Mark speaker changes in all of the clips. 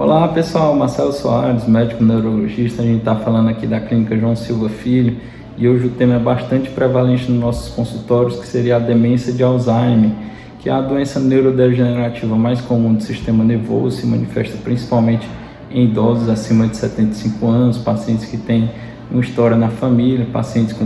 Speaker 1: Olá pessoal, Marcelo Soares, médico neurologista. A gente está falando aqui da clínica João Silva Filho e hoje o tema é bastante prevalente nos nossos consultórios, que seria a demência de Alzheimer, que é a doença neurodegenerativa mais comum do sistema nervoso, se manifesta principalmente em idosos acima de 75 anos, pacientes que têm uma história na família, pacientes com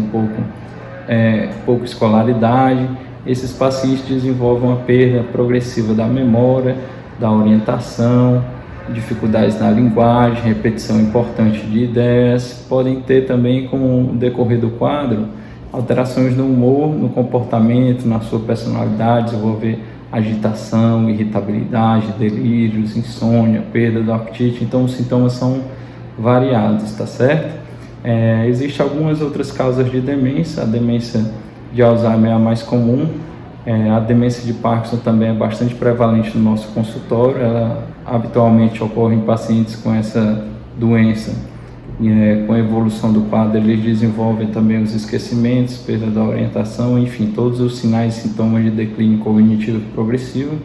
Speaker 1: pouca escolaridade. Esses pacientes desenvolvem uma perda progressiva da memória, da orientação, dificuldades na linguagem, repetição importante de ideias. Podem ter também, com o decorrer do quadro, alterações no humor, no comportamento, na sua personalidade, desenvolver agitação, irritabilidade, delírios, insônia, perda do apetite. Então os sintomas são variados, tá certo? Existem algumas outras causas de demência. A demência de Alzheimer é a mais comum. A demência de Parkinson também é bastante prevalente no nosso consultório. Ela habitualmente ocorre em pacientes com essa doença. Com a evolução do quadro, eles desenvolvem também os esquecimentos, perda da orientação, enfim, todos os sinais e sintomas de declínio cognitivo progressivo.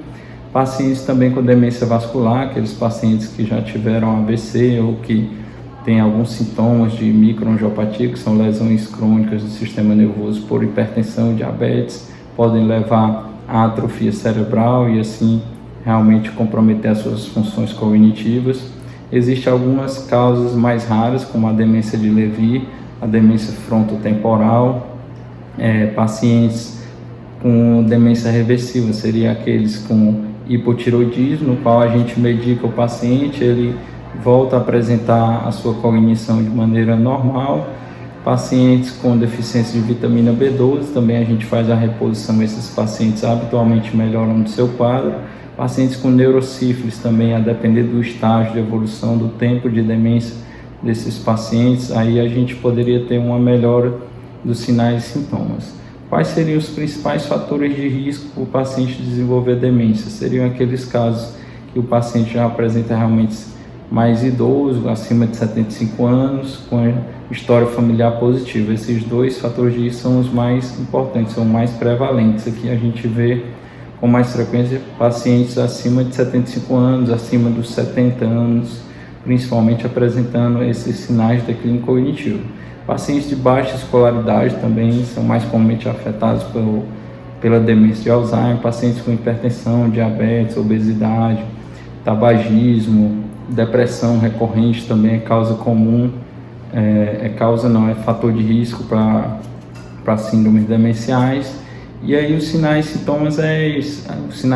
Speaker 1: Pacientes também com demência vascular, aqueles pacientes que já tiveram AVC ou que têm alguns sintomas de microangiopatia, que são lesões crônicas do sistema nervoso por hipertensão e diabetes, podem levar à atrofia cerebral e assim realmente comprometer as suas funções cognitivas. Existem algumas causas mais raras, como a demência de Lewy, a demência frontotemporal. Pacientes com demência reversível seria aqueles com hipotiroidismo, no qual a gente medica o paciente, ele volta a apresentar a sua cognição de maneira normal. Pacientes com deficiência de vitamina B12, também a gente faz a reposição, esses pacientes habitualmente melhoram do seu quadro. Pacientes com neurosífilis também, a depender do estágio de evolução, do tempo de demência desses pacientes, aí a gente poderia ter uma melhora dos sinais e sintomas. Quais seriam os principais fatores de risco para o paciente desenvolver demência? Seriam aqueles casos que o paciente já apresenta realmente mais idoso, acima de 75 anos, com história familiar positiva. Esses dois fatores de risco são os mais importantes, são mais prevalentes. Aqui a gente vê com mais frequência pacientes acima de 75 anos, acima dos 70 anos, principalmente apresentando esses sinais de declínio cognitivo. Pacientes de baixa escolaridade também são mais comumente afetados pela demência de Alzheimer. Pacientes com hipertensão, diabetes, obesidade, tabagismo, depressão recorrente também é causa comum, é fator de risco para síndromes demenciais. E aí os sinais e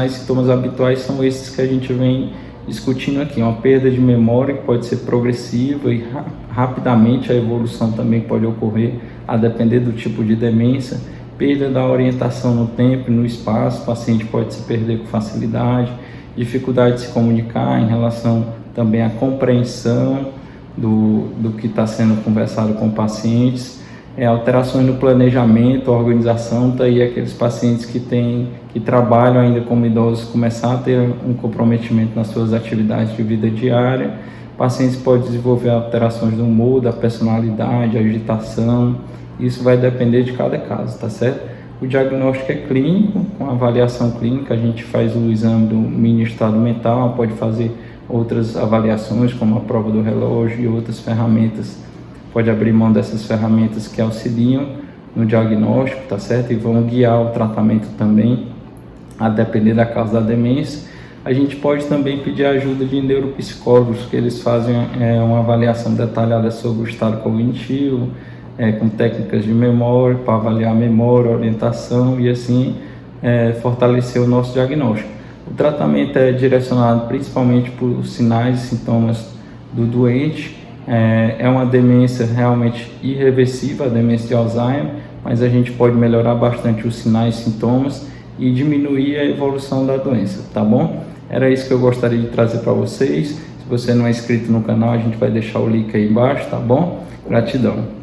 Speaker 1: sintomas habituais são esses que a gente vem discutindo aqui. Uma perda de memória que pode ser progressiva e rapidamente a evolução também pode ocorrer a depender do tipo de demência. Perda da orientação no tempo e no espaço, o paciente pode se perder com facilidade. Dificuldade de se comunicar em relação também à compreensão do que está sendo conversado com pacientes. Alterações no planejamento, organização, daí aqueles pacientes que trabalham ainda como idosos começar a ter um comprometimento nas suas atividades de vida diária. Pacientes podem desenvolver alterações do humor, da personalidade, agitação. Isso vai depender de cada caso, tá certo? O diagnóstico é clínico, com avaliação clínica, a gente faz o exame do mini estado mental, pode fazer outras avaliações, como a prova do relógio e outras ferramentas. Pode abrir mão dessas ferramentas que auxiliam no diagnóstico, tá certo? E vão guiar o tratamento também, a depender da causa da demência. A gente pode também pedir a ajuda de neuropsicólogos, que eles fazem uma avaliação detalhada sobre o estado cognitivo, com técnicas de memória, para avaliar a memória, a orientação e assim fortalecer o nosso diagnóstico. O tratamento é direcionado principalmente por sinais e sintomas do doente. É uma demência realmente irreversível, a demência de Alzheimer, mas a gente pode melhorar bastante os sinais e sintomas e diminuir a evolução da doença, tá bom? Era isso que eu gostaria de trazer para vocês. Se você não é inscrito no canal, a gente vai deixar o link aí embaixo, tá bom? Gratidão!